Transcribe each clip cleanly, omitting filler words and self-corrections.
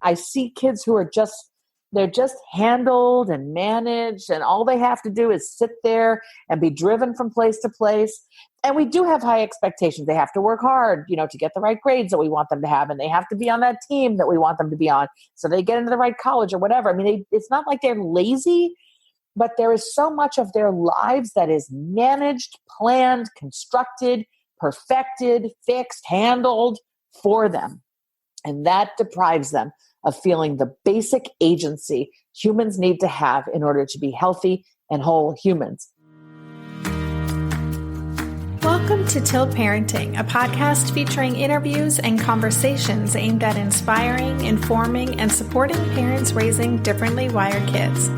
I see kids who are they're just handled and managed, and all they have to do is sit there and be driven from place to place. And we do have high expectations. They have to work hard, to get the right grades that we want them to have. And they have to be on that team that we want them to be on so they get into the right college or whatever. I mean, it's not like they're lazy, but there is so much of their lives that is managed, planned, constructed, perfected, fixed, handled for them. And that deprives them of feeling the basic agency humans need to have in order to be healthy and whole humans. Welcome to Tilt Parenting, a podcast featuring interviews and conversations aimed at inspiring, informing, and supporting parents raising differently wired kids.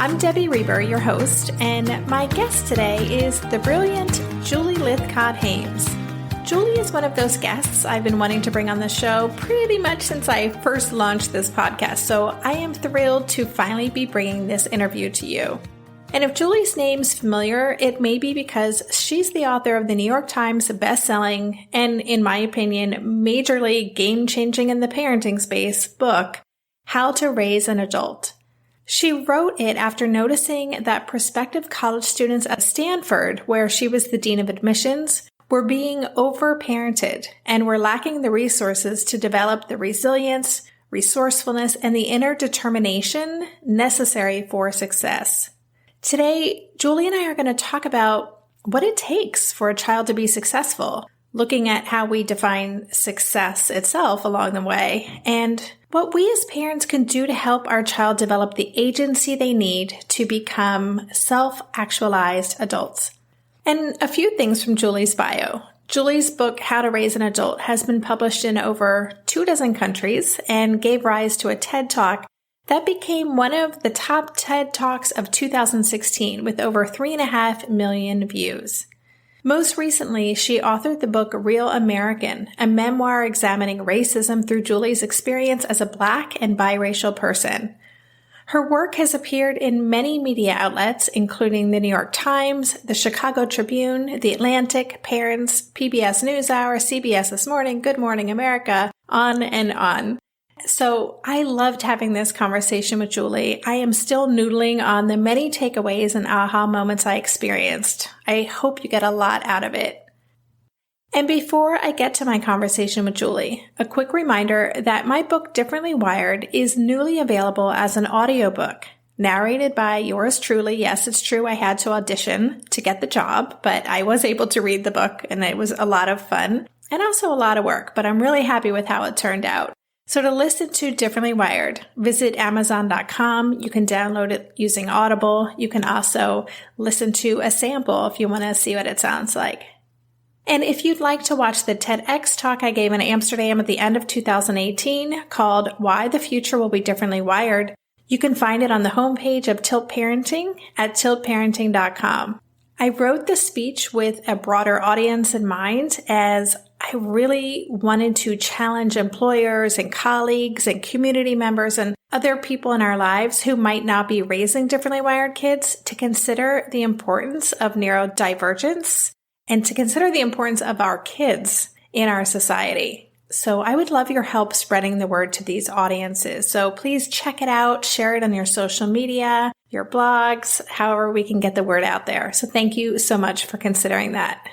I'm Debbie Reber, your host, and my guest today is the brilliant Julie Lythcott-Haims. Julie is one of those guests I've been wanting to bring on the show pretty much since I first launched this podcast, so I am thrilled to finally be bringing this interview to you. And if Julie's name's familiar, it may be because she's the author of the New York Times bestselling and, in my opinion, majorly game-changing in the parenting space book, How to Raise an Adult. She wrote it after noticing that prospective college students at Stanford, where she was the dean of admissions, were being overparented and were lacking the resources to develop the resilience, resourcefulness, and the inner determination necessary for success. Today, Julie and I are going to talk about what it takes for a child to be successful, looking at how we define success itself along the way, and what we as parents can do to help our child develop the agency they need to become self-actualized adults. And a few things from Julie's bio. Julie's book, How to Raise an Adult, has been published in over 24 countries and gave rise to a TED Talk that became one of the top TED Talks of 2016 with over 3.5 million views. Most recently, she authored the book Real American, a memoir examining racism through Julie's experience as a Black and biracial person. Her work has appeared in many media outlets, including the New York Times, the Chicago Tribune, The Atlantic, Parents, PBS NewsHour, CBS This Morning, Good Morning America, on and on. So I loved having this conversation with Julie. I am still noodling on the many takeaways and aha moments I experienced. I hope you get a lot out of it. And before I get to my conversation with Julie, a quick reminder that my book, Differently Wired, is newly available as an audiobook, narrated by yours truly. Yes, it's true, I had to audition to get the job, but I was able to read the book, and it was a lot of fun, and also a lot of work, but I'm really happy with how it turned out. So to listen to Differently Wired, visit Amazon.com. You can download it using Audible. You can also listen to a sample if you want to see what it sounds like. And if you'd like to watch the TEDx talk I gave in Amsterdam at the end of 2018 called Why the Future Will Be Differently Wired, you can find it on the homepage of Tilt Parenting at tiltparenting.com. I wrote the speech with a broader audience in mind, as I really wanted to challenge employers and colleagues and community members and other people in our lives who might not be raising differently wired kids to consider the importance of neurodivergence and to consider the importance of our kids in our society. So I would love your help spreading the word to these audiences. So please check it out, share it on your social media, your blogs, however we can get the word out there. So thank you so much for considering that.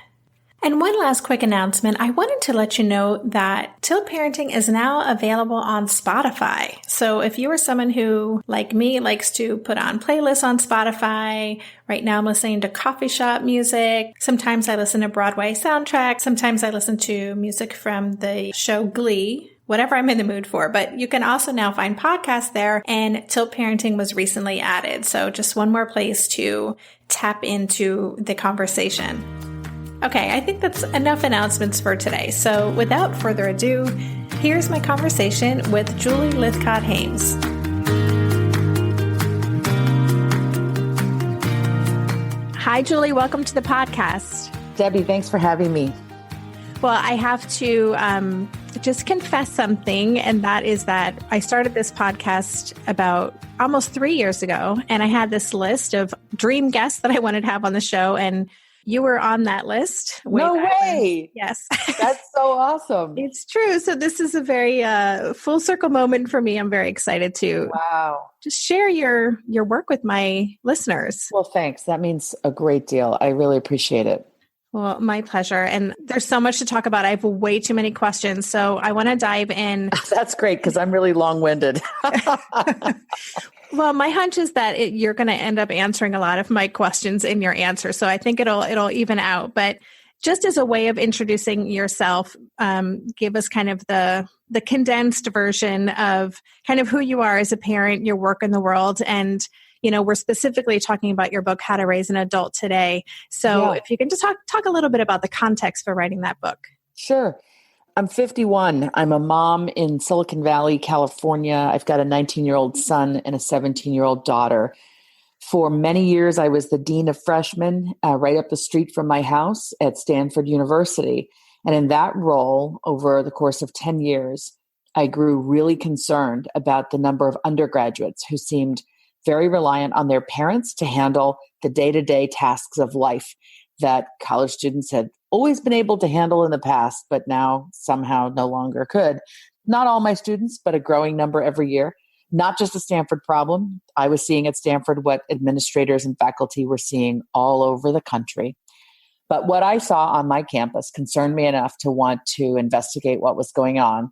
And one last quick announcement. I wanted to let you know that Tilt Parenting is now available on Spotify. So if you are someone who, like me, likes to put on playlists on Spotify, right now I'm listening to coffee shop music. Sometimes I listen to Broadway soundtracks. Sometimes I listen to music from the show Glee, whatever I'm in the mood for. But you can also now find podcasts there, and Tilt Parenting was recently added. So just one more place to tap into the conversation. Okay, I think that's enough announcements for today. So without further ado, here's my conversation with Julie Lythcott-Haims. Hi, Julie. Welcome to the podcast. Debbie, thanks for having me. Well, I have to just confess something, and that is that I started this podcast about almost 3 years ago, and I had this list of dream guests that I wanted to have on the show, and you were on that list. No way. Yes. That's so awesome. It's true. So this is a very full circle moment for me. I'm very excited to just share your work with my listeners. Well, thanks. That means a great deal. I really appreciate it. Well, my pleasure. And there's so much to talk about. I have way too many questions. So I want to dive in. That's great because I'm really long-winded. Well, my hunch is that you're going to end up answering a lot of my questions in your answer. So I think it'll even out. But just as a way of introducing yourself, give us kind of the condensed version of kind of who you are as a parent, your work in the world. And, we're specifically talking about your book, How to Raise an Adult Today. So if you can just talk a little bit about the context for writing that book. Sure. I'm 51. I'm a mom in Silicon Valley, California. I've got a 19-year-old son and a 17-year-old daughter. For many years, I was the dean of freshmen right up the street from my house at Stanford University. And in that role, over the course of 10 years, I grew really concerned about the number of undergraduates who seemed very reliant on their parents to handle the day-to-day tasks of life that college students had always been able to handle in the past, but now somehow no longer could. Not all my students, but a growing number every year. Not just a Stanford problem. I was seeing at Stanford what administrators and faculty were seeing all over the country. But what I saw on my campus concerned me enough to want to investigate what was going on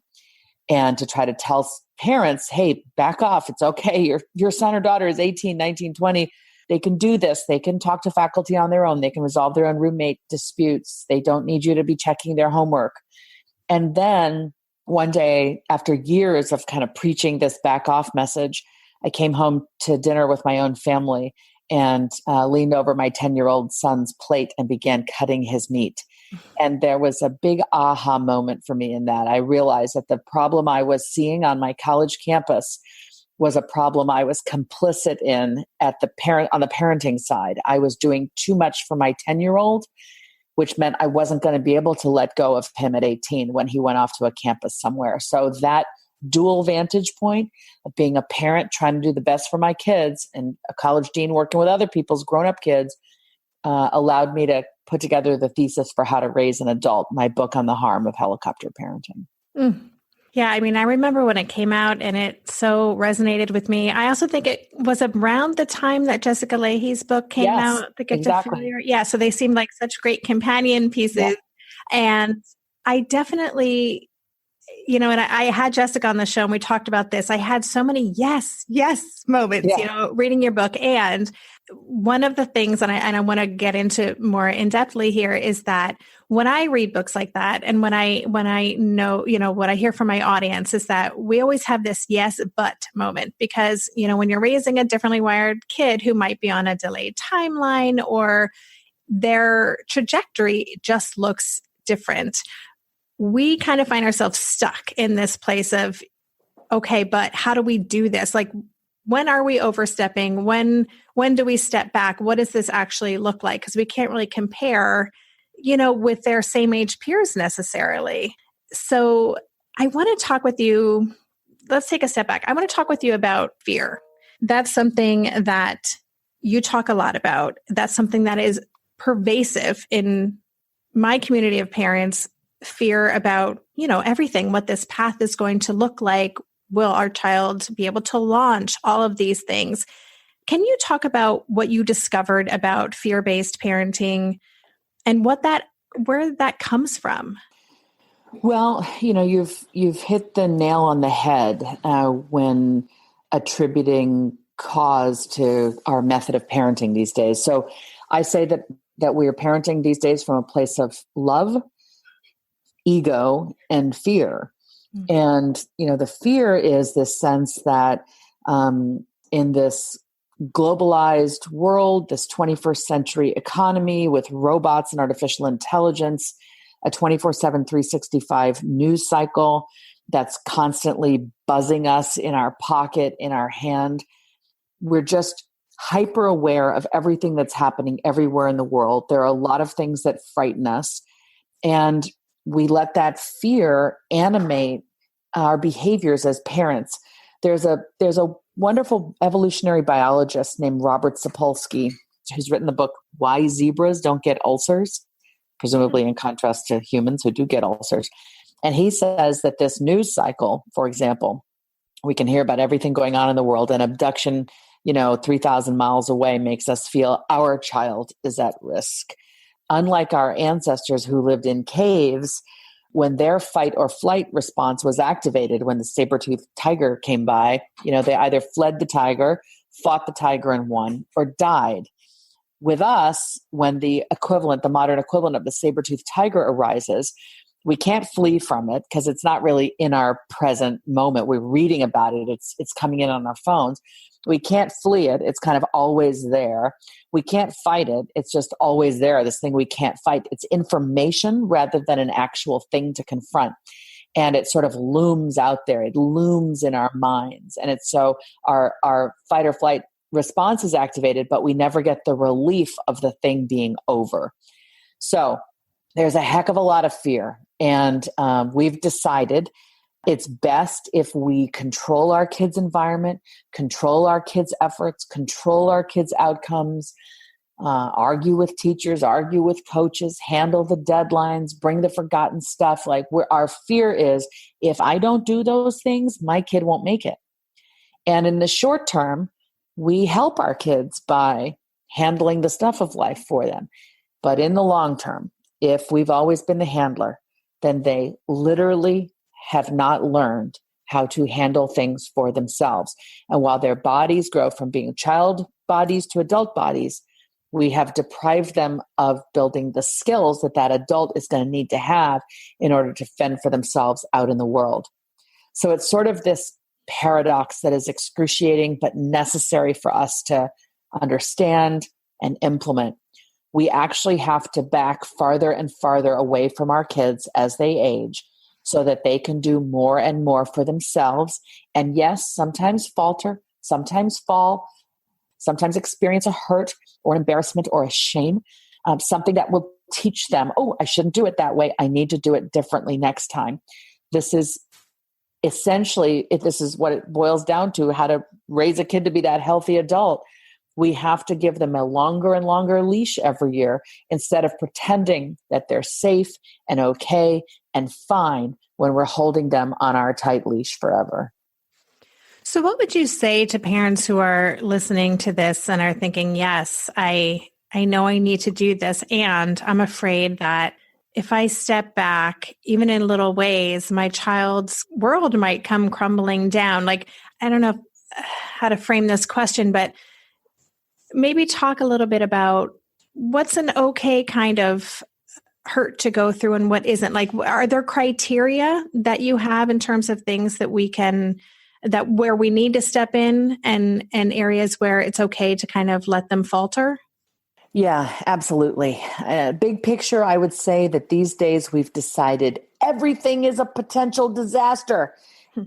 and to try to tell parents, hey, back off. It's okay. Your son or daughter is 18, 19, 20. They can do this. They can talk to faculty on their own. They can resolve their own roommate disputes. They don't need you to be checking their homework. And then one day, after years of kind of preaching this back off message, I came home to dinner with my own family and leaned over my 10-year-old son's plate and began cutting his meat. And there was a big aha moment for me in that. I realized that the problem I was seeing on my college campus was a problem I was complicit in on the parenting side. I was doing too much for my 10-year-old, which meant I wasn't going to be able to let go of him at 18 when he went off to a campus somewhere. So that dual vantage point of being a parent trying to do the best for my kids and a college dean working with other people's grown-up kids allowed me to put together the thesis for How to Raise an Adult, my book on the harm of helicopter parenting. Mm. Yeah, I mean, I remember when it came out and it so resonated with me. I also think it was around the time that Jessica Lahey's book came out, The Gift of Failure. Yeah, so they seemed like such great companion pieces. Yeah. And I definitely, and I had Jessica on the show and we talked about this. I had so many yes moments, reading your book. And one of the things, and I want to get into more in-depthly here, is that when I read books like that, and when I know, what I hear from my audience is that we always have this yes, but moment, because, when you're raising a differently wired kid who might be on a delayed timeline or their trajectory just looks different, we kind of find ourselves stuck in this place of, okay, but how do we do this? Like, when are we overstepping? When do we step back? What does this actually look like? Because we can't really compare, with their same age peers necessarily. So I want to talk with you. Let's take a step back. I want to talk with you about fear. That's something that you talk a lot about. That's something that is pervasive in my community of parents. Fear about, everything, what this path is going to look like. Will our child be able to launch? All of these things. Can you talk about what you discovered about fear-based parenting and where that comes from? Well, you've hit the nail on the head when attributing cause to our method of parenting these days. So I say that we are parenting these days from a place of love, ego, and fear. And, the fear is this sense that in this globalized world, this 21st century economy with robots and artificial intelligence, a 24/7, 365 news cycle that's constantly buzzing us in our pocket, in our hand, we're just hyper aware of everything that's happening everywhere in the world. There are a lot of things that frighten us. And we let that fear animate our behaviors as parents. There's a wonderful evolutionary biologist named Robert Sapolsky who's written the book, Why Zebras Don't Get Ulcers, presumably in contrast to humans who do get ulcers. And he says that this news cycle, for example, we can hear about everything going on in the world, and abduction, 3,000 miles away makes us feel our child is at risk. Unlike our ancestors who lived in caves, when their fight or flight response was activated, when the saber-toothed tiger came by, they either fled the tiger, fought the tiger and won, or died. With us, when the modern equivalent of the saber-toothed tiger arises, we can't flee from it because it's not really in our present moment. We're reading about it. It's coming in on our phones. We can't flee it. It's kind of always there. We can't fight it. It's just always there, this thing we can't fight. It's information rather than an actual thing to confront. And it sort of looms out there. It looms in our minds. And it's so our fight or flight response is activated, but we never get the relief of the thing being over. So there's a heck of a lot of fear. And we've decided it's best if we control our kids' environment, control our kids' efforts, control our kids' outcomes, argue with teachers, argue with coaches, handle the deadlines, bring the forgotten stuff. Like our fear is, if I don't do those things, my kid won't make it. And in the short term, we help our kids by handling the stuff of life for them. But in the long term, if we've always been the handler, then they literally have not learned how to handle things for themselves. And while their bodies grow from being child bodies to adult bodies, we have deprived them of building the skills that adult is going to need to have in order to fend for themselves out in the world. So it's sort of this paradox that is excruciating but necessary for us to understand and implement. We actually have to back farther and farther away from our kids as they age so that they can do more and more for themselves. And yes, sometimes falter, sometimes fall, sometimes experience a hurt or an embarrassment or a shame, something that will teach them, oh, I shouldn't do it that way. I need to do it differently next time. This is essentially, this is what it boils down to, how to raise a kid to be that healthy adult. We have to give them a longer and longer leash every year instead of pretending that they're safe and okay and fine when we're holding them on our tight leash forever. So what would you say to parents who are listening to this and are thinking, yes, I know I need to do this, and I'm afraid that if I step back, even in little ways, my child's world might come crumbling down. Like, I don't know how to frame this question, but maybe talk a little bit about what's an okay kind of hurt to go through and what isn't. Like, are there criteria that you have in terms of things that where we need to step in and areas where it's okay to kind of let them falter? Yeah, absolutely. Big picture, I would say that these days we've decided everything is a potential disaster.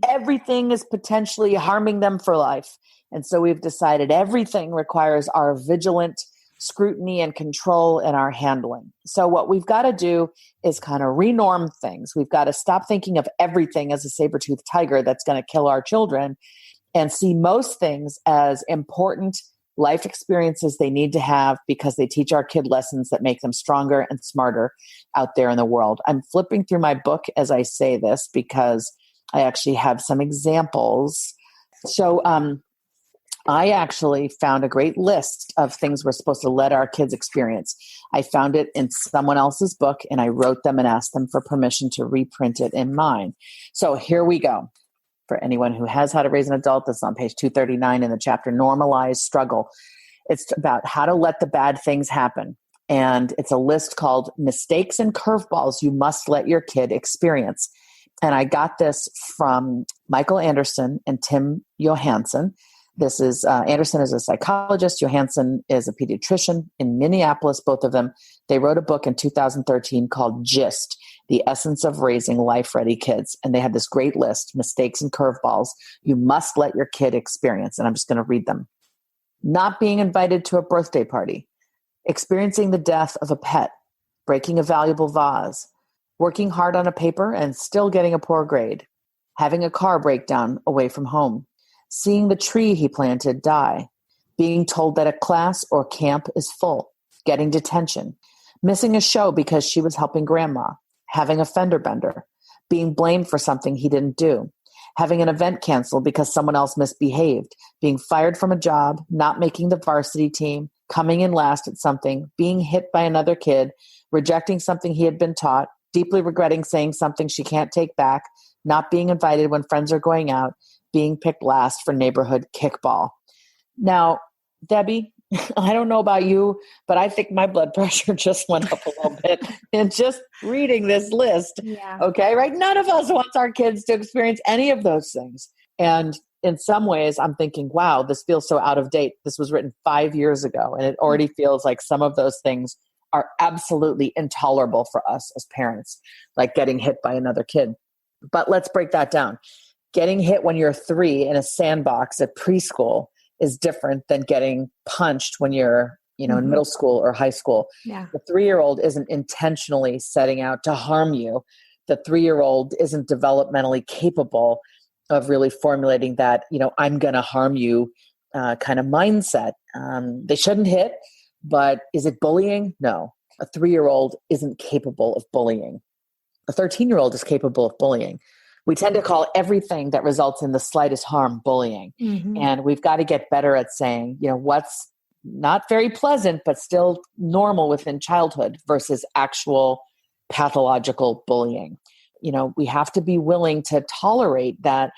Everything is potentially harming them for life. And so we've decided everything requires our vigilant scrutiny and control and our handling. So what we've got to do is kind of renorm things. We've got to stop thinking of everything as a saber-toothed tiger that's going to kill our children and see most things as important life experiences they need to have because they teach our kid lessons that make them stronger and smarter out there in the world. I'm flipping through my book as I say this because I actually have some examples. So I actually found a great list of things we're supposed to let our kids experience. I found it in someone else's book and I wrote them and asked them for permission to reprint it in mine. So here we go. For anyone who has How to Raise an Adult, that's on page 239 in the chapter Normalize Struggle. It's about how to let the bad things happen. And it's a list called Mistakes and Curveballs You Must Let Your Kid Experience. And I got this from Michael Anderson and Tim Johansson. This is Anderson is a psychologist. Johansson is a pediatrician in Minneapolis, both of them. They wrote a book in 2013 called GIST, The Essence of Raising Life-Ready Kids. And they had this great list, mistakes and curveballs you must let your kid experience. And I'm just going to read them. Not being invited to a birthday party, experiencing the death of a pet, breaking a valuable vase, working hard on a paper and still getting a poor grade, having a car break down away from home, seeing the tree he planted die, being told that a class or camp is full, getting detention, missing a show because she was helping grandma, having a fender bender, being blamed for something he didn't do, having an event canceled because someone else misbehaved, being fired from a job, not making the varsity team, coming in last at something, being hit by another kid, rejecting something he had been taught, deeply regretting saying something she can't take back, not being invited when friends are going out, being picked last for neighborhood kickball. Now, Debbie, I don't know about you, but I think my blood pressure just went up a little bit in just reading this list. Yeah. Okay, right? None of us wants our kids to experience any of those things. And in some ways, I'm thinking, wow, this feels so out of date. This was written 5 years ago, and it already feels like some of those things are absolutely intolerable for us as parents, like getting hit by another kid. But let's break that down. Getting hit when you're 3 in a sandbox at preschool is different than getting punched when you're, in middle school or high school. Yeah. The 3-year-old isn't intentionally setting out to harm you. The 3-year-old isn't developmentally capable of really formulating that, I'm going to harm you kind of mindset. They shouldn't hit, but is it bullying? No. A 3-year-old isn't capable of bullying. A 13-year-old is capable of bullying. We tend to call everything that results in the slightest harm bullying. Mm-hmm. And we've got to get better at saying, what's not very pleasant, but still normal within childhood versus actual pathological bullying. We have to be willing to tolerate that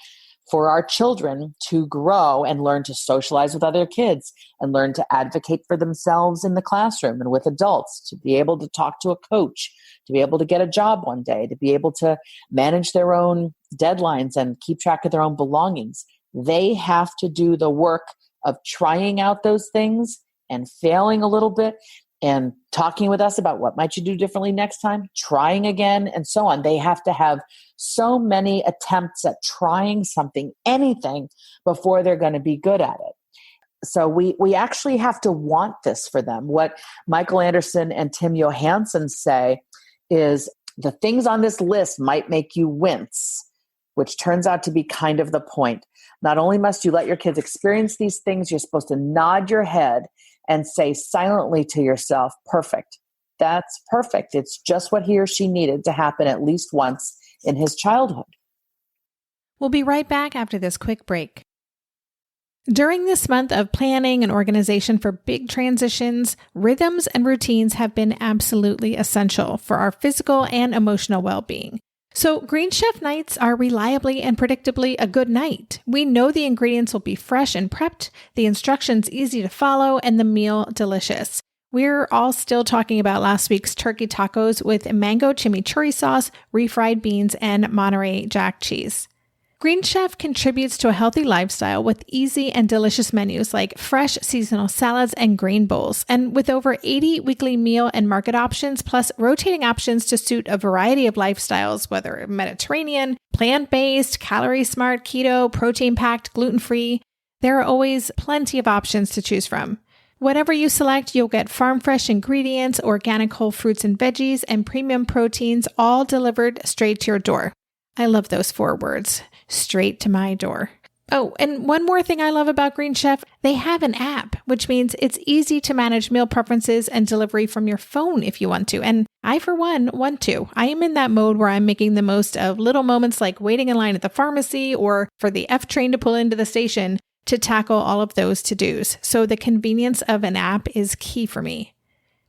for our children to grow and learn to socialize with other kids and learn to advocate for themselves in the classroom and with adults, to be able to talk to a coach, to be able to get a job one day, to be able to manage their own deadlines and keep track of their own belongings. They have to do the work of trying out those things and failing a little bit and talking with us about what might you do differently next time, trying again, and so on. They have to have so many attempts at trying something, anything, before they're going to be good at it. So we actually have to want this for them. What Michael Anderson and Tim Johansson say is the things on this list might make you wince, which turns out to be kind of the point. Not only must you let your kids experience these things, you're supposed to nod your head and say silently to yourself, perfect. That's perfect. It's just what he or she needed to happen at least once in his childhood. We'll be right back after this quick break. During this month of planning and organization for big transitions, rhythms and routines have been absolutely essential for our physical and emotional well-being. So Green Chef nights are reliably and predictably a good night. We know the ingredients will be fresh and prepped, the instructions easy to follow, and the meal delicious. We're all still talking about last week's turkey tacos with mango chimichurri sauce, refried beans, and Monterey Jack cheese. Green Chef contributes to a healthy lifestyle with easy and delicious menus like fresh seasonal salads and grain bowls. And with over 80 weekly meal and market options, plus rotating options to suit a variety of lifestyles, whether Mediterranean, plant-based, calorie-smart, keto, protein-packed, gluten-free, there are always plenty of options to choose from. Whatever you select, you'll get farm-fresh ingredients, organic whole fruits and veggies, and premium proteins, all delivered straight to your door. I love those 4 words. Straight to my door. Oh, and one more thing I love about Green Chef, they have an app, which means it's easy to manage meal preferences and delivery from your phone if you want to. And I, for one, want to. I am in that mode where I'm making the most of little moments like waiting in line at the pharmacy or for the F train to pull into the station to tackle all of those to-dos. So the convenience of an app is key for me.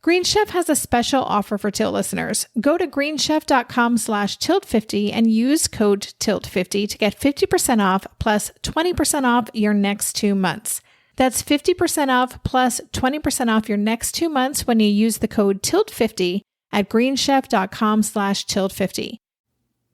Green Chef has a special offer for Tilt listeners. Go to greenchef.com/tilt50 and use code TILT50 to get 50% off plus 20% off your next 2 months. That's 50% off plus 20% off your next 2 months when you use the code TILT50 at greenchef.com/tilt50.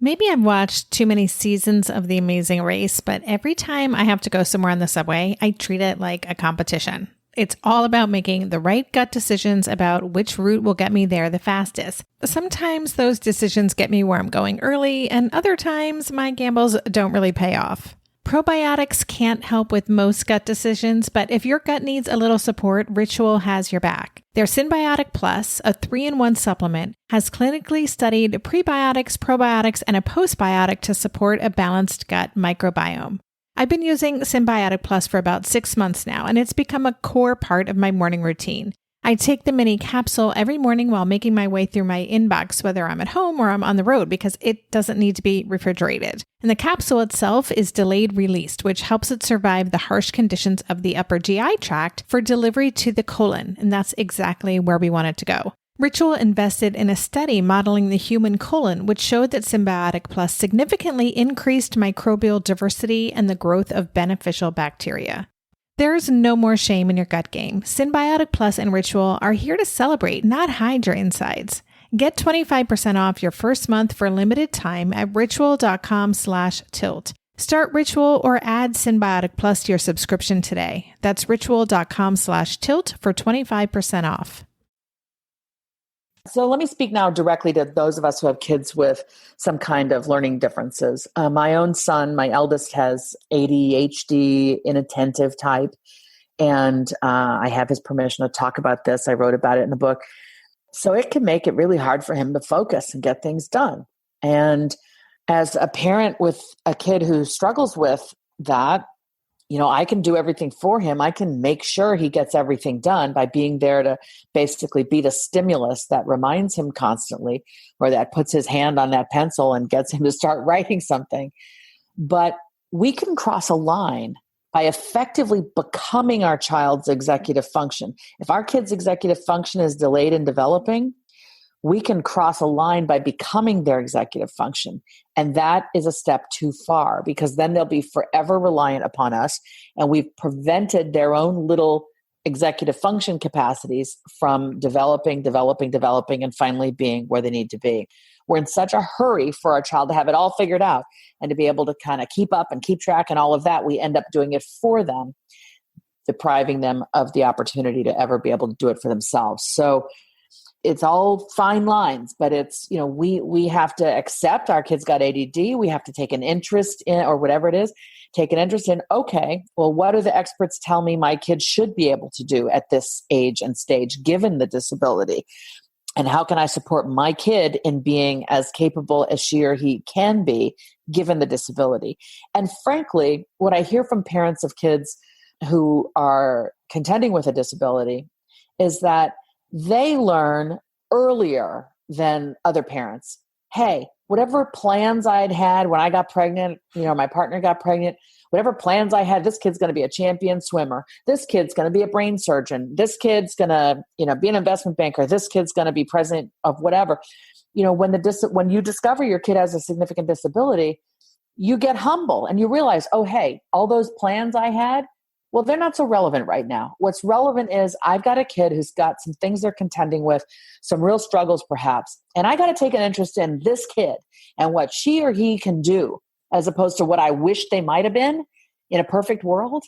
Maybe I've watched too many seasons of The Amazing Race, but every time I have to go somewhere on the subway, I treat it like a competition. It's all about making the right gut decisions about which route will get me there the fastest. Sometimes those decisions get me where I'm going early, and other times my gambles don't really pay off. Probiotics can't help with most gut decisions, but if your gut needs a little support, Ritual has your back. Their Synbiotic Plus, a 3-in-1 supplement, has clinically studied prebiotics, probiotics, and a postbiotic to support a balanced gut microbiome. I've been using Symbiotic Plus for about 6 months now, and it's become a core part of my morning routine. I take the mini capsule every morning while making my way through my inbox, whether I'm at home or I'm on the road, because it doesn't need to be refrigerated. And the capsule itself is delayed released, which helps it survive the harsh conditions of the upper GI tract for delivery to the colon. And that's exactly where we want it to go. Ritual invested in a study modeling the human colon, which showed that Symbiotic Plus significantly increased microbial diversity and the growth of beneficial bacteria. There's no more shame in your gut game. Symbiotic Plus and Ritual are here to celebrate, not hide your insides. Get 25% off your first month for limited time at ritual.com/tilt. Start Ritual or add Symbiotic Plus to your subscription today. That's ritual.com/tilt for 25% off. So let me speak now directly to those of us who have kids with some kind of learning differences. My own son, my eldest, has ADHD, inattentive type, and I have his permission to talk about this. I wrote about it in the book. So it can make it really hard for him to focus and get things done. And as a parent with a kid who struggles with that, I can do everything for him. I can make sure he gets everything done by being there to basically be the stimulus that reminds him constantly, or that puts his hand on that pencil and gets him to start writing something. But we can cross a line by effectively becoming our child's executive function. If our kid's executive function is delayed in developing, we can cross a line by becoming their executive function. And that is a step too far, because then they'll be forever reliant upon us. And we've prevented their own little executive function capacities from developing, and finally being where they need to be. We're in such a hurry for our child to have it all figured out and to be able to kind of keep up and keep track and all of that. We end up doing it for them, depriving them of the opportunity to ever be able to do it for themselves. So it's all fine lines, but it's, we have to accept our kids got ADD. We have to take an interest in, or whatever it is, take an interest in, okay, well, what do the experts tell me my kids should be able to do at this age and stage, given the disability? And how can I support my kid in being as capable as she or he can be, given the disability? And frankly, what I hear from parents of kids who are contending with a disability is that they learn earlier than other parents. Hey, whatever plans I'd had when I got pregnant, my partner got pregnant, whatever plans I had, this kid's going to be a champion swimmer. This kid's going to be a brain surgeon. This kid's going to, be an investment banker. This kid's going to be president of whatever. When you discover your kid has a significant disability, you get humble and you realize, oh, hey, all those plans I had, well, they're not so relevant right now. What's relevant is I've got a kid who's got some things they're contending with, some real struggles perhaps, and I got to take an interest in this kid and what she or he can do, as opposed to what I wish they might have been in a perfect world.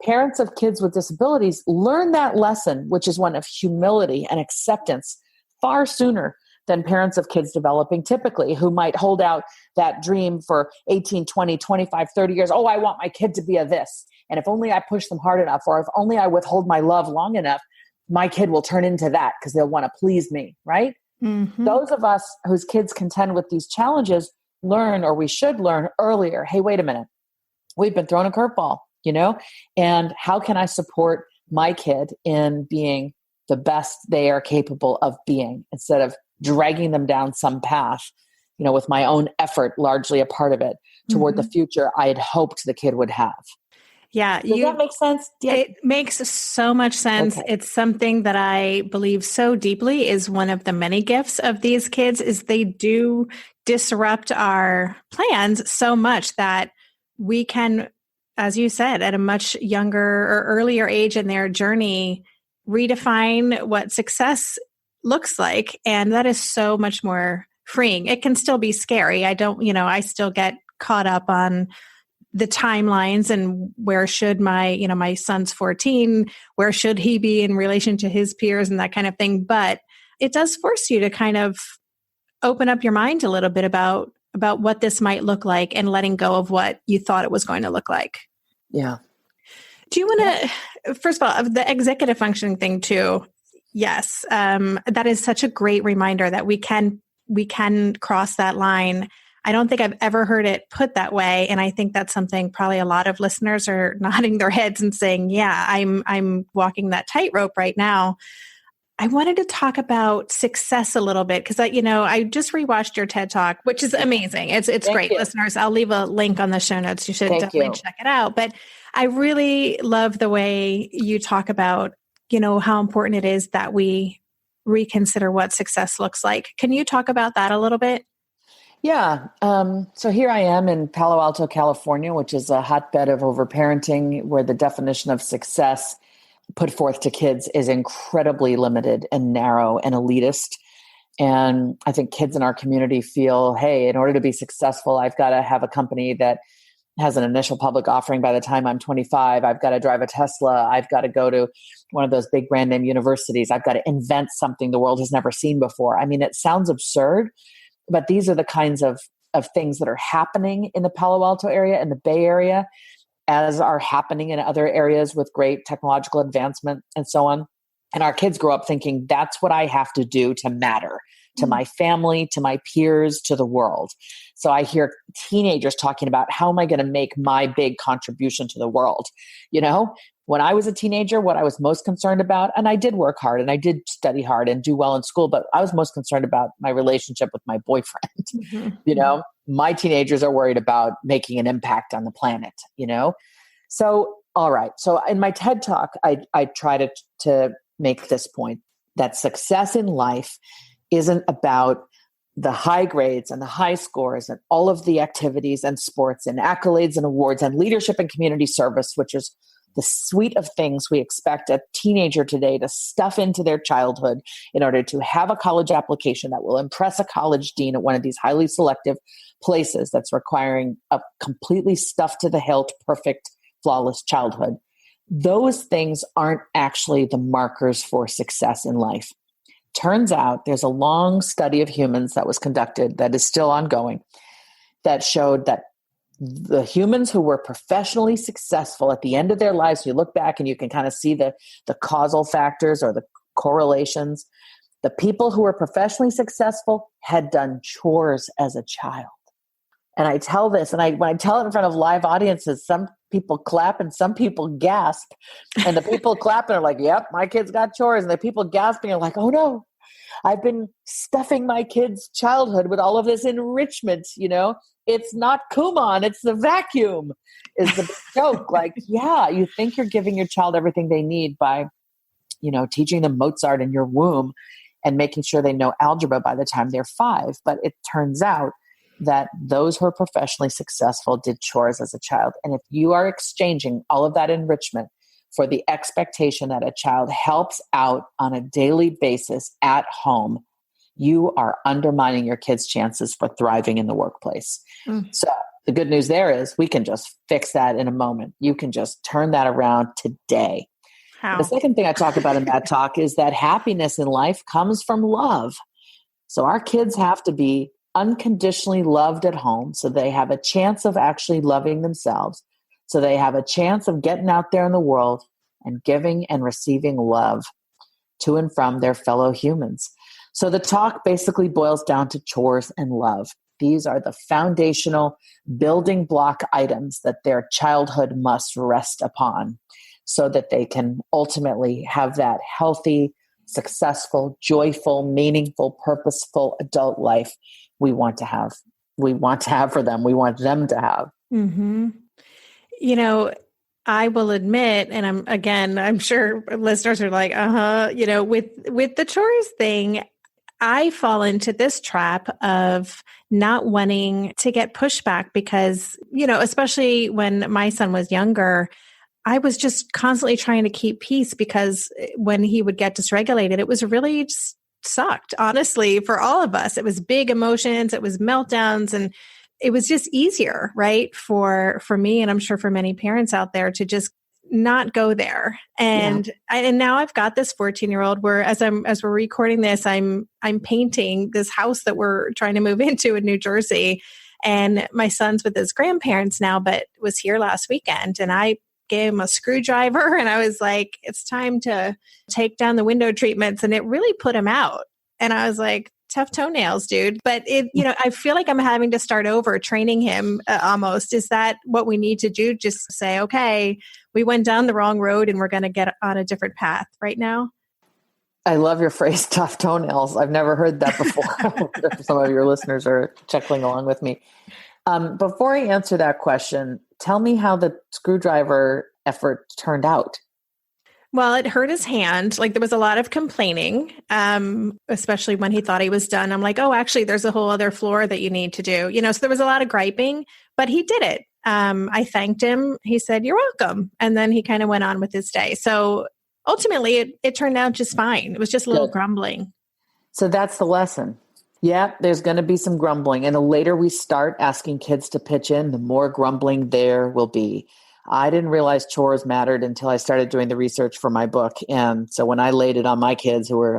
Parents of kids with disabilities learn that lesson, which is one of humility and acceptance, far sooner than parents of kids developing typically, who might hold out that dream for 18, 20, 25, 30 years. Oh, I want my kid to be a this. And if only I push them hard enough, or if only I withhold my love long enough, my kid will turn into that because they'll want to please me, right? Mm-hmm. Those of us whose kids contend with these challenges learn, or we should learn earlier, hey, wait a minute, we've been thrown a curveball, and how can I support my kid in being the best they are capable of being, instead of dragging them down some path, with my own effort largely a part of it, toward the future I had hoped the kid would have. Yeah. Does that make sense? Yeah. It makes so much sense. Okay. It's something that I believe so deeply is one of the many gifts of these kids, is they do disrupt our plans so much that we can, as you said, at a much younger or earlier age in their journey, redefine what success looks like. And that is so much more freeing. It can still be scary. I still get caught up on the timelines and where should my son's 14, where should he be in relation to his peers and that kind of thing. But it does force you to kind of open up your mind a little bit about what this might look like, and letting go of what you thought it was going to look like. Yeah. Do you want to, first of all, the executive functioning thing too? Yes. That is such a great reminder that we can cross that line. I don't think I've ever heard it put that way. And I think that's something probably a lot of listeners are nodding their heads and saying, yeah, I'm walking that tightrope right now. I wanted to talk about success a little bit because I just rewatched your TED Talk, which is amazing. It's great. You. Listeners, I'll leave a link on the show notes. You should definitely check it out. But I really love the way you talk about, how important it is that we reconsider what success looks like. Can you talk about that a little bit? Yeah. So here I am in Palo Alto, California, which is a hotbed of overparenting, where the definition of success put forth to kids is incredibly limited and narrow and elitist. And I think kids in our community feel, hey, in order to be successful, I've got to have a company that has an initial public offering by the time I'm 25. I've got to drive a Tesla. I've got to go to one of those big brand name universities. I've got to invent something the world has never seen before. I mean, it sounds absurd, but these are the kinds of things that are happening in the Palo Alto area and the Bay Area, as are happening in other areas with great technological advancement and so on. And our kids grow up thinking that's what I have to do to matter to my family, to my peers, to the world. So I hear teenagers talking about, how am I going to make my big contribution to the world? When I was a teenager, what I was most concerned about, and I did work hard and I did study hard and do well in school, but I was most concerned about my relationship with my boyfriend. Mm-hmm. My teenagers are worried about making an impact on the planet, So, all right. So in my TED Talk, I try to make this point that success in life isn't about the high grades and the high scores and all of the activities and sports and accolades and awards and leadership and community service, which is the suite of things we expect a teenager today to stuff into their childhood in order to have a college application that will impress a college dean at one of these highly selective places that's requiring a completely stuffed to the hilt, perfect, flawless childhood. Those things aren't actually the markers for success in life. Turns out there's a long study of humans that was conducted that is still ongoing that showed that the humans who were professionally successful at the end of their lives, you look back and you can kind of see the causal factors or the correlations. The people who were professionally successful had done chores as a child. And I tell this, and when I tell it in front of live audiences, some people clap and some people gasp. And the people clapping are like, yep, my kids got chores. And the people gasping are like, oh no, I've been stuffing my kids' childhood with all of this enrichment, It's not Kumon, it's the vacuum is the joke. Like, yeah, you think you're giving your child everything they need by, teaching them Mozart in your womb and making sure they know algebra by the time they're 5. But it turns out that those who are professionally successful did chores as a child. And if you are exchanging all of that enrichment for the expectation that a child helps out on a daily basis at home, you are undermining your kids' chances for thriving in the workplace. So the good news there is we can just fix that in a moment. You can just turn that around today. How? The second thing I talk about in that talk is that happiness in life comes from love. So our kids have to be unconditionally loved at home so they have a chance of actually loving themselves. So they have a chance of getting out there in the world and giving and receiving love to and from their fellow humans. So the talk basically boils down to chores and love. These are the foundational building block items that their childhood must rest upon so that they can ultimately have that healthy, successful, joyful, meaningful, purposeful adult life we want to have. We want to have for them. We want them to have. Mm-hmm. I will admit, and I'm sure listeners are like, with the chores thing, I fall into this trap of not wanting to get pushback because, especially when my son was younger, I was just constantly trying to keep peace because when he would get dysregulated, it was really just sucked, honestly, for all of us. It was big emotions, it was meltdowns, and it was just easier, right? For me, and I'm sure for many parents out there, to just not go there. And and now I've got this 14-year-old where as we're recording this, I'm painting this house that we're trying to move into in New Jersey. And my son's with his grandparents now, but was here last weekend. And I gave him a screwdriver and I was like, it's time to take down the window treatments. And it really put him out. And I was like, tough toenails, dude. But I feel like I'm having to start over training him almost. Is that what we need to do? Just say, okay, we went down the wrong road and we're going to get on a different path right now. I love your phrase, tough toenails. I've never heard that before. Some of your listeners are chuckling along with me. Before I answer that question, tell me how the screwdriver effort turned out. Well, it hurt his hand. Like there was a lot of complaining, especially when he thought he was done. I'm like, oh, actually, there's a whole other floor that you need to do. So there was a lot of griping, but he did it. I thanked him. He said, you're welcome. And then he kind of went on with his day. So ultimately, it turned out just fine. It was just a little grumbling. So that's the lesson. Yeah, there's going to be some grumbling. And the later we start asking kids to pitch in, the more grumbling there will be. I didn't realize chores mattered until I started doing the research for my book. And so when I laid it on my kids who were,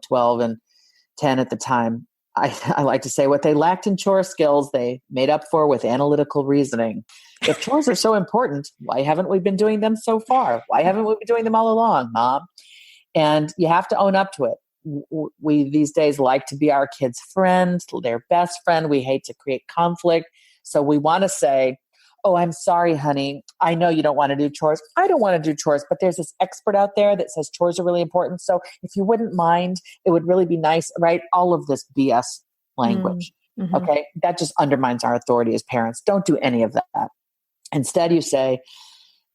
12 and 10 at the time, I like to say what they lacked in chore skills, they made up for with analytical reasoning. If chores are so important, why haven't we been doing them so far? Why haven't we been doing them all along, Mom? And you have to own up to it. We these days like to be our kids' friend, their best friend. We hate to create conflict. So we want to say, oh, I'm sorry, honey. I know you don't want to do chores. I don't want to do chores, but there's this expert out there that says chores are really important. So if you wouldn't mind, it would really be nice, right? All of this BS language. Mm-hmm. Okay. That just undermines our authority as parents. Don't do any of that. Instead, you say,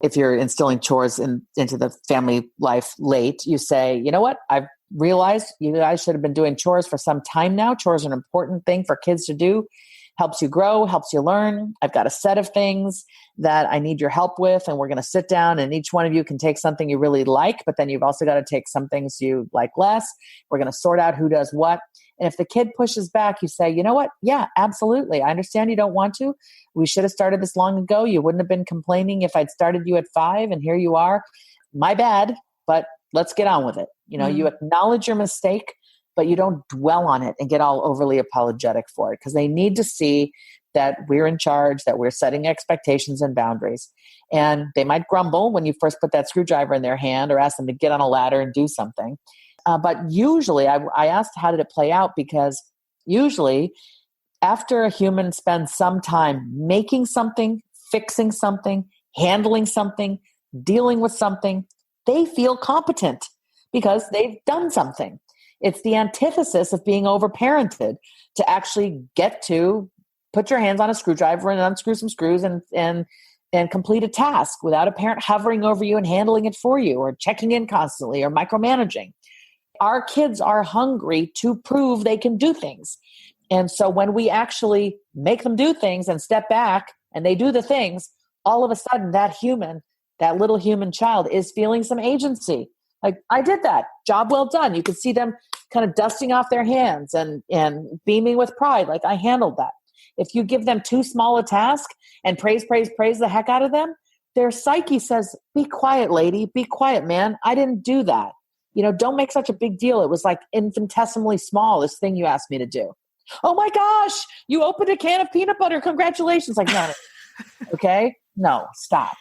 if you're instilling chores into the family life late, you say, you know what? I've realized you guys should have been doing chores for some time now. Chores are an important thing for kids to do. Helps you grow, helps you learn. I've got a set of things that I need your help with, and we're going to sit down and each one of you can take something you really like, but then you've also got to take some things you like less. We're going to sort out who does what. And if the kid pushes back, you say, you know what? Yeah, absolutely. I understand you don't want to. We should have started this long ago. You wouldn't have been complaining if I'd started you at 5 and here you are. My bad, but let's get on with it. You acknowledge your mistake, but you don't dwell on it and get all overly apologetic for it, because they need to see that we're in charge, that we're setting expectations and boundaries. And they might grumble when you first put that screwdriver in their hand or ask them to get on a ladder and do something. But usually, I asked how did it play out, because usually after a human spends some time making something, fixing something, handling something, dealing with something, they feel competent because they've done something. It's the antithesis of being overparented to actually get to put your hands on a screwdriver and unscrew some screws and complete a task without a parent hovering over you and handling it for you or checking in constantly or micromanaging. Our kids are hungry to prove they can do things. And so when we actually make them do things and step back and they do the things, all of a sudden that little human child is feeling some agency. Like, I did that. Job well done. You could see them kind of dusting off their hands and beaming with pride. Like, I handled that. If you give them too small a task and praise the heck out of them, their psyche says, be quiet, lady. Be quiet, man. I didn't do that. Don't make such a big deal. It was like infinitesimally small, this thing you asked me to do. Oh my gosh, you opened a can of peanut butter. Congratulations. Like, no. Okay? No, stop.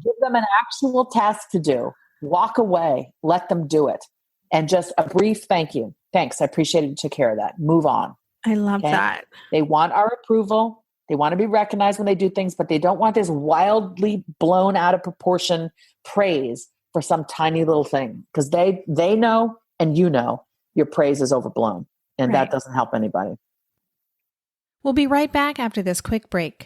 Give them an actual task to do. Walk away, let them do it. And just a brief thank you. Thanks. I appreciate it. You took care of that. Move on. I love that. They want our approval. They want to be recognized when they do things, but they don't want this wildly blown out of proportion praise for some tiny little thing. Because they know, and your praise is overblown. And that doesn't help anybody. We'll be right back after this quick break.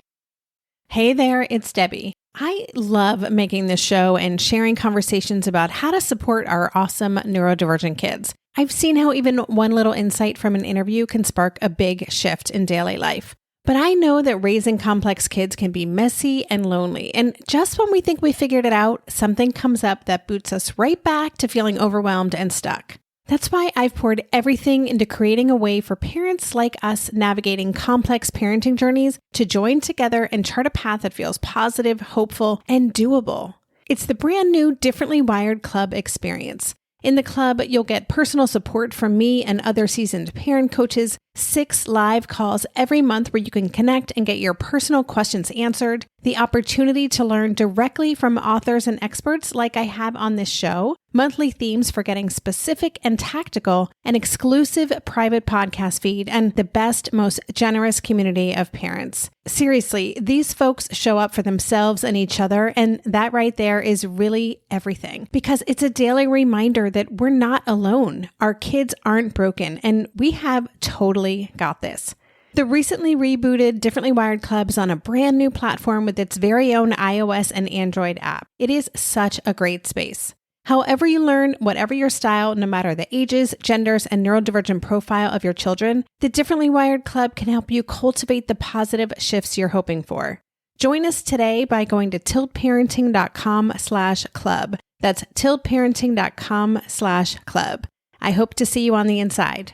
Hey there, it's Debbie. I love making this show and sharing conversations about how to support our awesome neurodivergent kids. I've seen how even one little insight from an interview can spark a big shift in daily life. But I know that raising complex kids can be messy and lonely. And just when we think we figured it out, something comes up that boots us right back to feeling overwhelmed and stuck. That's why I've poured everything into creating a way for parents like us navigating complex parenting journeys to join together and chart a path that feels positive, hopeful, and doable. It's the brand new Differently Wired Club experience. In the club, you'll get personal support from me and other seasoned parent coaches, 6 live calls every month where you can connect and get your personal questions answered, the opportunity to learn directly from authors and experts like I have on this show, monthly themes for getting specific and tactical, an exclusive private podcast feed, and the best, most generous community of parents. Seriously, these folks show up for themselves and each other, and that right there is really everything, because it's a daily reminder that we're not alone. Our kids aren't broken, and we have totally got this. The recently rebooted Differently Wired Club is on a brand new platform with its very own iOS and Android app. It is such a great space. However you learn, whatever your style, no matter the ages, genders, and neurodivergent profile of your children, the Differently Wired Club can help you cultivate the positive shifts you're hoping for. Join us today by going to tiltparenting.com/club. That's tiltparenting.com/club. I hope to see you on the inside.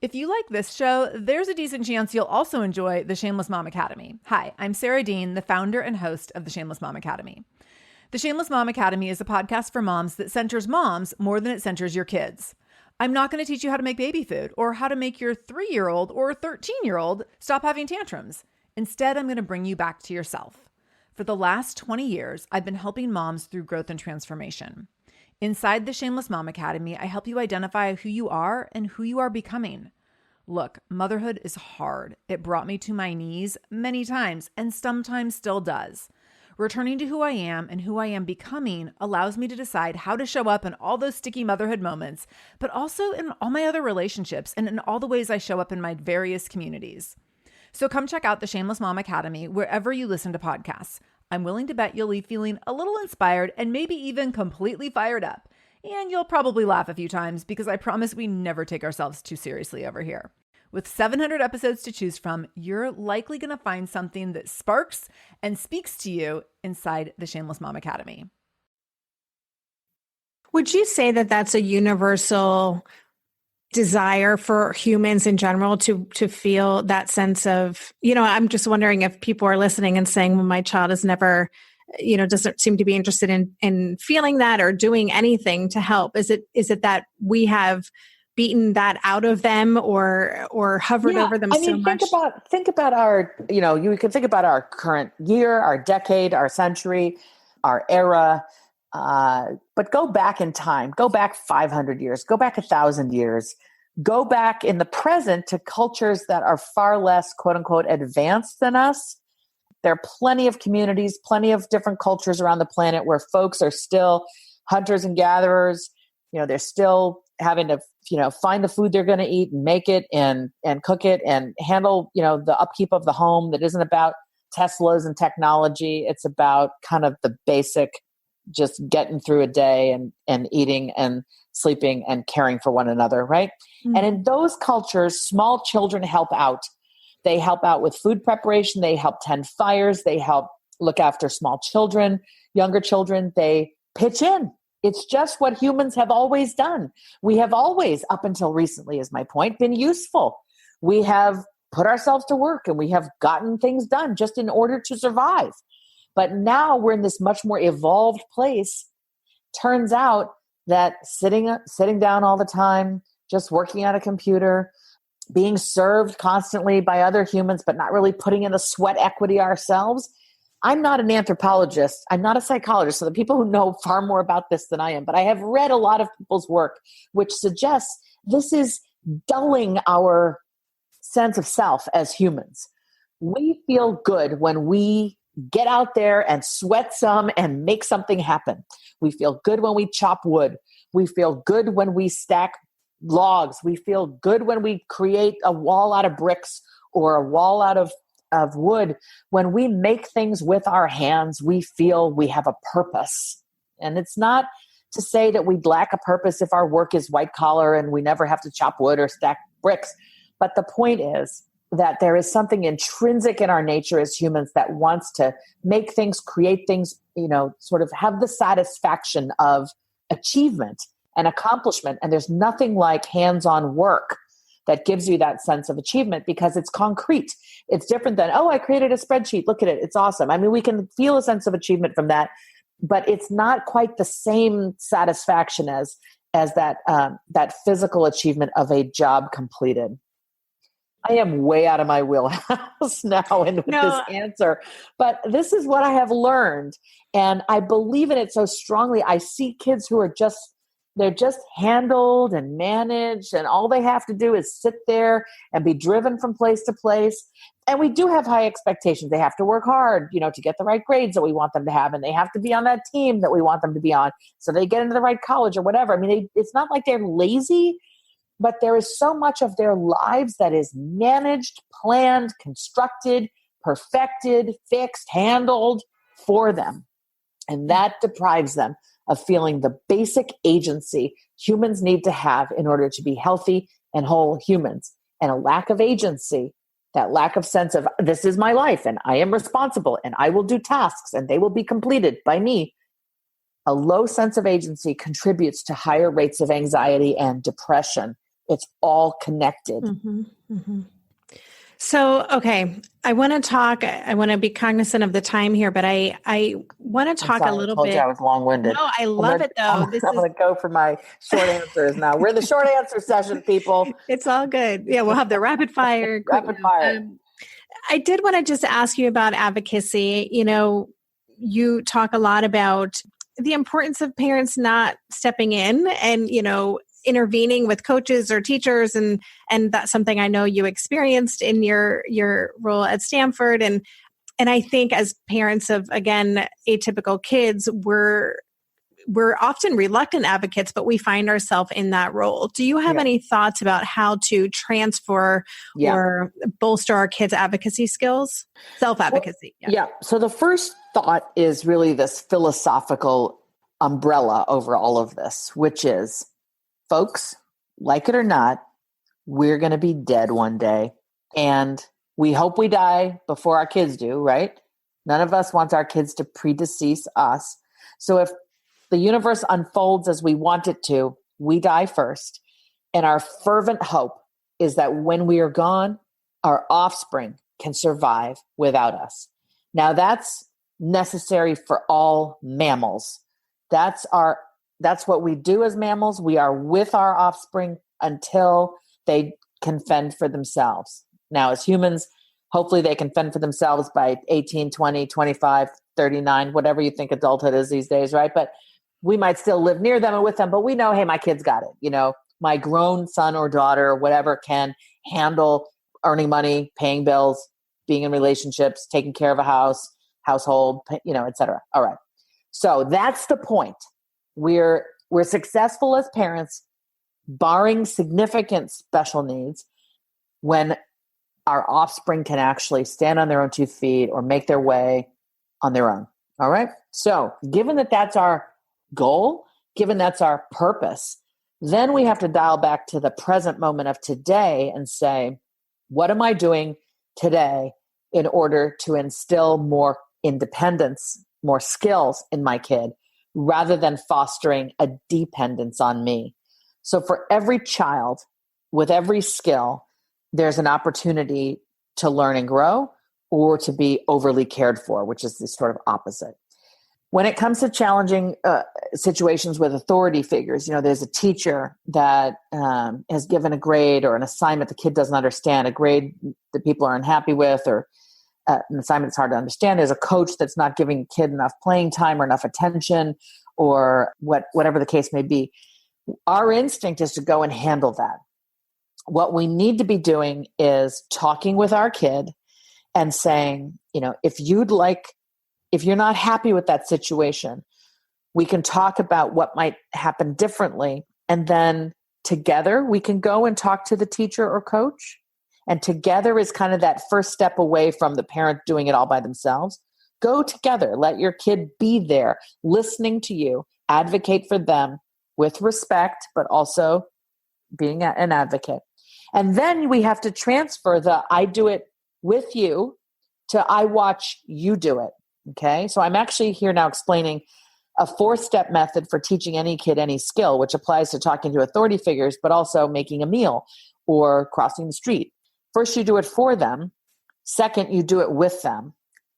If you like this show, there's a decent chance you'll also enjoy the Shameless Mom Academy. Hi, I'm Sarah Dean, the founder and host of the Shameless Mom Academy. The Shameless Mom Academy is a podcast for moms that centers moms more than it centers your kids. I'm not going to teach you how to make baby food or how to make your 3-year-old or 13-year-old stop having tantrums. Instead, I'm going to bring you back to yourself. For the last 20 years, I've been helping moms through growth and transformation. Inside the Shameless Mom Academy, I help you identify who you are and who you are becoming. Look, motherhood is hard. It brought me to my knees many times and sometimes still does. Returning to who I am and who I am becoming allows me to decide how to show up in all those sticky motherhood moments, but also in all my other relationships and in all the ways I show up in my various communities. So come check out the Shameless Mom Academy wherever you listen to podcasts. I'm willing to bet you'll leave feeling a little inspired and maybe even completely fired up. And you'll probably laugh a few times because I promise we never take ourselves too seriously over here. With 700 episodes to choose from, you're likely going to find something that sparks and speaks to you inside the Shameless Mom Academy. Would you say that that's a universal desire for humans in general to feel that sense of, I'm just wondering if people are listening and saying, well, my child is never, doesn't seem to be interested in feeling that or doing anything to help. Is it that we have beaten that out of them or hovered over them so much? Think about our, you can think about our current year, our decade, our century, our era. But go back in time, go back 500 years, go back 1,000 years, go back in the present to cultures that are far less, quote unquote, advanced than us. There are plenty of communities, plenty of different cultures around the planet where folks are still hunters and gatherers. They're still having to, find the food they're going to eat and make it and cook it and handle, the upkeep of the home. That isn't about Teslas and technology. It's about kind of the basic, just getting through a day and eating and sleeping and caring for one another, right? Mm-hmm. And in those cultures, small children help out. They help out with food preparation. They help tend fires. They help look after small children, younger children. They pitch in. It's just what humans have always done. We have always, up until recently is my point, been useful. We have put ourselves to work and we have gotten things done just in order to survive. But now we're in this much more evolved place. Turns out that sitting down all the time, just working at a computer, being served constantly by other humans, but not really putting in the sweat equity ourselves. I'm not an anthropologist. I'm not a psychologist. So the people who know far more about this than I am, but I have read a lot of people's work, which suggests this is dulling our sense of self as humans. We feel good when we get out there and sweat some and make something happen. We feel good when we chop wood. We feel good when we stack logs. We feel good when we create a wall out of bricks or a wall out of wood. When we make things with our hands, we feel we have a purpose. And it's not to say that we'd lack a purpose if our work is white collar and we never have to chop wood or stack bricks. But the point is that there is something intrinsic in our nature as humans that wants to make things, create things, sort of have the satisfaction of achievement and accomplishment. And there's nothing like hands-on work that gives you that sense of achievement because it's concrete. It's different than, I created a spreadsheet. Look at it. It's awesome. I mean, we can feel a sense of achievement from that, but it's not quite the same satisfaction as that physical achievement of a job completed. I am way out of my wheelhouse now with this answer, but this is what I have learned. And I believe in it so strongly. I see kids who are they're just handled and managed, and all they have to do is sit there and be driven from place to place. And we do have high expectations. They have to work hard, to get the right grades that we want them to have. And they have to be on that team that we want them to be on so they get into the right college or whatever. I mean, it's not like they're lazy, but there is so much of their lives that is managed, planned, constructed, perfected, fixed, handled for them. And that deprives them of feeling the basic agency humans need to have in order to be healthy and whole humans. And a lack of agency, that lack of sense of this is my life and I am responsible and I will do tasks and they will be completed by me. A low sense of agency contributes to higher rates of anxiety and depression. It's all connected. Mm-hmm, mm-hmm. So, okay, I want to be cognizant of the time here, but I want to talk a little bit. I was long-winded. No, I love it though. I'm going to go for my short answers now. We're the short answer session, people. It's all good. Yeah, we'll have the rapid fire. Rapid fire. I did want to just ask you about advocacy. You talk a lot about the importance of parents not stepping in and, intervening with coaches or teachers. And that's something I know you experienced in your role at Stanford. And I think as parents of, again, atypical kids, we're often reluctant advocates, but we find ourselves in that role. Do you have any thoughts about how to transfer or bolster our kids' advocacy skills? Self-advocacy. So the first thought is really this philosophical umbrella over all of this, which is, folks, like it or not, we're going to be dead one day. And we hope we die before our kids do, right? None of us wants our kids to predecease us. So if the universe unfolds as we want it to, we die first. And our fervent hope is that when we are gone, our offspring can survive without us. Now that's necessary for all mammals. That's what we do as mammals. We are with our offspring until they can fend for themselves. Now, as humans, hopefully they can fend for themselves by 18, 20, 25, 39, whatever you think adulthood is these days, right? But we might still live near them and with them, but we know, hey, my kid's got it. My grown son or daughter or whatever can handle earning money, paying bills, being in relationships, taking care of a household, et cetera. All right. So that's the point. We're successful as parents, barring significant special needs, when our offspring can actually stand on their own 2 feet or make their way on their own. All right. So given that that's our goal, given that's our purpose, then we have to dial back to the present moment of today and say, what am I doing today in order to instill more independence, more skills in my kid, rather than fostering a dependence on me? So for every child with every skill, there's an opportunity to learn and grow or to be overly cared for, which is the sort of opposite. When it comes to challenging situations with authority figures, there's a teacher that has given a grade or an assignment the kid doesn't understand, a grade that people are unhappy with, or an assignment that's hard to understand. There's a coach that's not giving a kid enough playing time or enough attention, or whatever the case may be. Our instinct is to go and handle that. What we need to be doing is talking with our kid and saying, if you're not happy with that situation, we can talk about what might happen differently. And then together we can go and talk to the teacher or coach. And together is kind of that first step away from the parent doing it all by themselves. Go together. Let your kid be there, listening to you, advocate for them with respect, but also being an advocate. And then we have to transfer the I do it with you to I watch you do it. Okay. So I'm actually here now explaining a 4-step method for teaching any kid any skill, which applies to talking to authority figures, but also making a meal or crossing the street. First, you do it for them. Second, you do it with them.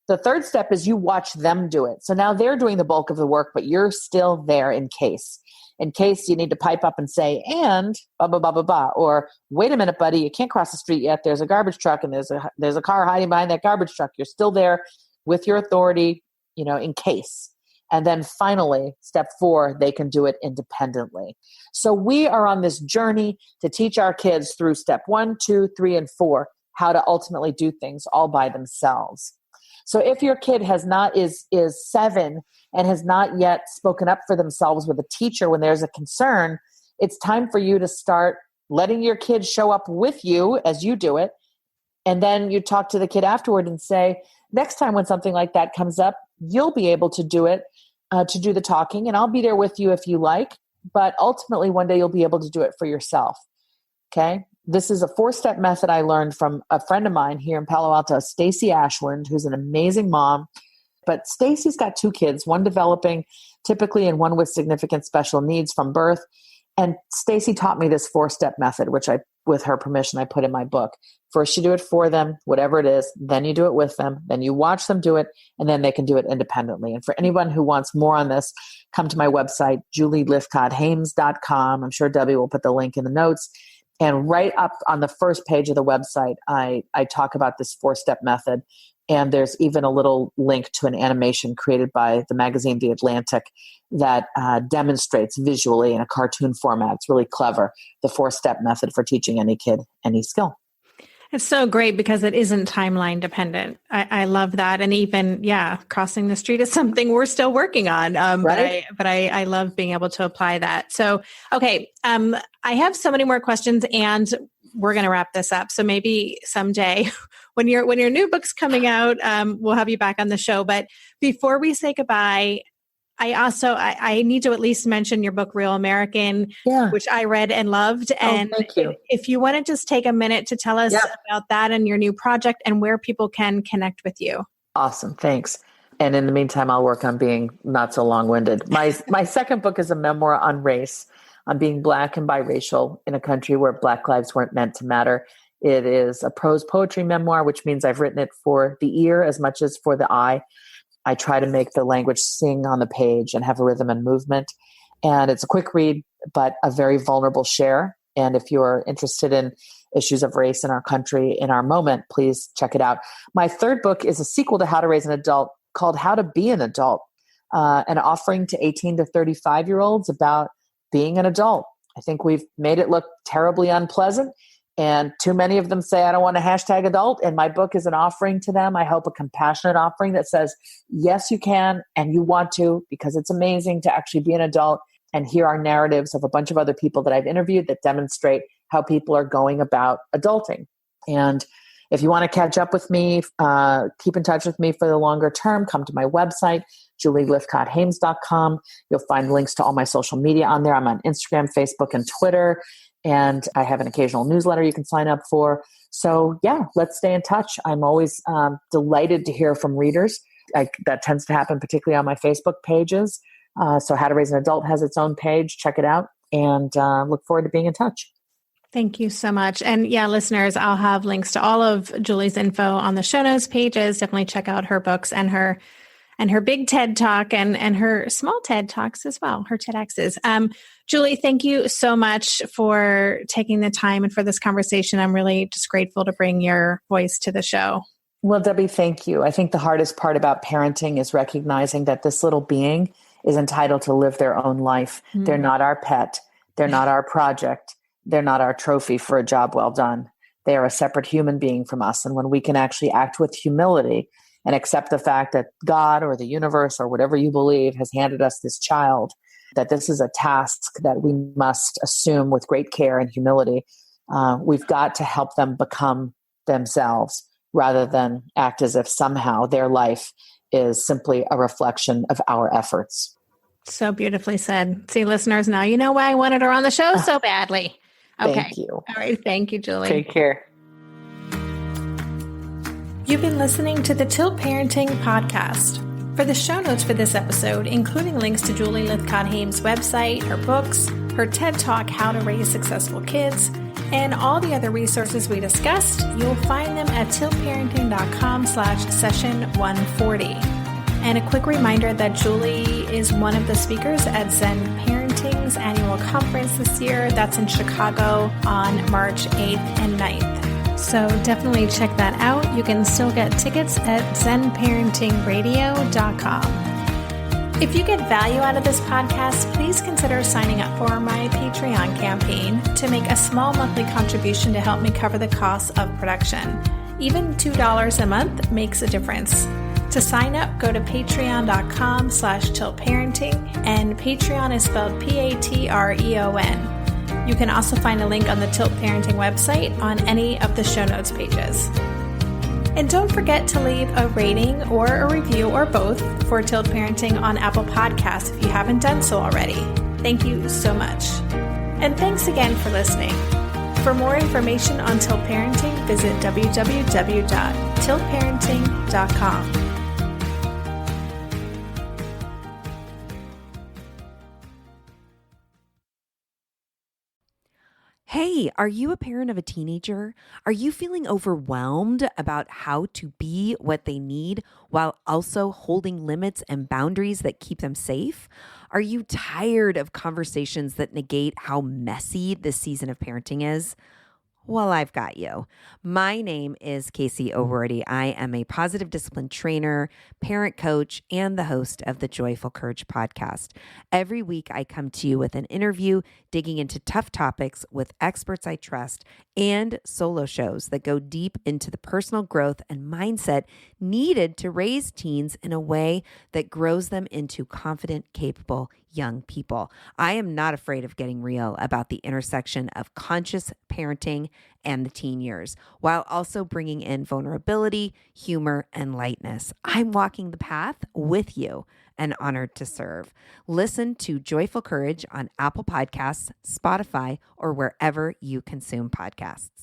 The third step is you watch them do it. So now they're doing the bulk of the work, but you're still there in case you need to pipe up and say, and blah, blah, blah, blah, blah. Or wait a minute, buddy, you can't cross the street yet. There's a garbage truck and there's a car hiding behind that garbage truck. You're still there with your authority, in case. And then finally, step 4, they can do it independently. So we are on this journey to teach our kids through step 1, 2, 3, and 4, how to ultimately do things all by themselves. So if your kid is 7 and has not yet spoken up for themselves with a teacher when there's a concern, it's time for you to start letting your kid show up with you as you do it. And then you talk to the kid afterward and say, next time when something like that comes up, you'll be able to do it, to do the talking, and I'll be there with you if you like. But ultimately, one day you'll be able to do it for yourself. Okay? This is a 4-step method I learned from a friend of mine here in Palo Alto, Stacy Ashland, who's an amazing mom. But Stacy's got 2 kids, one developing typically and one with significant special needs from birth. And Stacy taught me this 4-step method, which with her permission, I put in my book. First, you do it for them, whatever it is. Then you do it with them. Then you watch them do it, and then they can do it independently. And for anyone who wants more on this, come to my website, julielythcott-haims.com. I'm sure Debbie will put the link in the notes. And right up on the first page of the website, I talk about this 4-step method. And there's even a little link to an animation created by the magazine The Atlantic that demonstrates visually in a cartoon format. It's really clever, the 4-step method for teaching any kid any skill. It's so great because it isn't timeline dependent. I love that. And even, crossing the street is something we're still working on. Right? But I love being able to apply that. So, okay. I have so many more questions and we're going to wrap this up. So maybe someday when your new book's coming out, we'll have you back on the show. But before we say goodbye, I need to at least mention your book, Real American, which I read and loved. And thank you. If you want to just take a minute to tell us about that and your new project and where people can connect with you. Awesome. Thanks. And in the meantime, I'll work on being not so long-winded. My second book is a memoir on race, on being Black and biracial in a country where Black lives weren't meant to matter. It is a prose poetry memoir, which means I've written it for the ear as much as for the eye. I try to make the language sing on the page and have a rhythm and movement. And it's a quick read, but a very vulnerable share. And if you're interested in issues of race in our country, in our moment, please check it out. My third book is a sequel to How to Raise an Adult called How to Be an Adult, an offering to 18 to 35-year-olds about being an adult. I think we've made it look terribly unpleasant. And too many of them say, I don't want to hashtag adult. And my book is an offering to them. I hope a compassionate offering that says, yes, you can, and you want to, because it's amazing to actually be an adult. And here are narratives of a bunch of other people that I've interviewed that demonstrate how people are going about adulting. And if you want to catch up with me, keep in touch with me for the longer term, come to my website, julielythcott-haims.com. You'll find links to all my social media on there. I'm on Instagram, Facebook, and Twitter. And I have an occasional newsletter you can sign up for. So let's stay in touch. I'm always delighted to hear from readers. That tends to happen particularly on my Facebook pages. So How to Raise an Adult has its own page. Check it out. And look forward to being in touch. Thank you so much. And listeners, I'll have links to all of Julie's info on the show notes pages. Definitely check out her books and her big TED Talk and her small TED Talks as well, her TEDx's. Julie, thank you so much for taking the time and for this conversation. I'm really just grateful to bring your voice to the show. Well, Debbie, thank you. I think the hardest part about parenting is recognizing that this little being is entitled to live their own life. Mm-hmm. They're not our pet. They're not our project. They're not our trophy for a job well done. They are a separate human being from us. And when we can actually act with humility and accept the fact that God or the universe or whatever you believe has handed us this child, that this is a task that we must assume with great care and humility. We've got to help them become themselves rather than act as if somehow their life is simply a reflection of our efforts. So beautifully said. See, listeners, now you know why I wanted her on the show so badly. Okay. Thank you. All right. Thank you, Julie. Take care. You've been listening to the Tilt Parenting Podcast. For the show notes for this episode, including links to Julie Lythcott-Haims' website, her books, her TED Talk, How to Raise Successful Kids, And all the other resources we discussed, you'll find them at tiltparenting.com/session140. And a quick reminder that Julie is one of the speakers at Zen Parenting's annual conference this year. That's in Chicago on March 8th and 9th. So definitely check that out. You can still get tickets at zenparentingradio.com. If you get value out of this podcast, please consider signing up for my Patreon campaign to make a small monthly contribution to help me cover the costs of production. Even $2 a month makes a difference. To sign up, go to patreon.com/tiltparenting, and Patreon is spelled Patreon. You can also find a link on the Tilt Parenting website on any of the show notes pages. And don't forget to leave a rating or a review or both for Tilt Parenting on Apple Podcasts if you haven't done so already. Thank you so much. And thanks again for listening. For more information on Tilt Parenting, visit www.tiltparenting.com. Hey, are you a parent of a teenager? Are you feeling overwhelmed about how to be what they need while also holding limits and boundaries that keep them safe? Are you tired of conversations that negate how messy this season of parenting is? Well, I've got you. My name is Casey O'Rourke. I am a positive discipline trainer, parent coach, and the host of the Joyful Courage podcast. Every week, I come to you with an interview digging into tough topics with experts I trust and solo shows that go deep into the personal growth and mindset needed to raise teens in a way that grows them into confident, capable young people. I am not afraid of getting real about the intersection of conscious parenting and the teen years, while also bringing in vulnerability, humor, and lightness. I'm walking the path with you and honored to serve. Listen to Joyful Courage on Apple Podcasts, Spotify, or wherever you consume podcasts.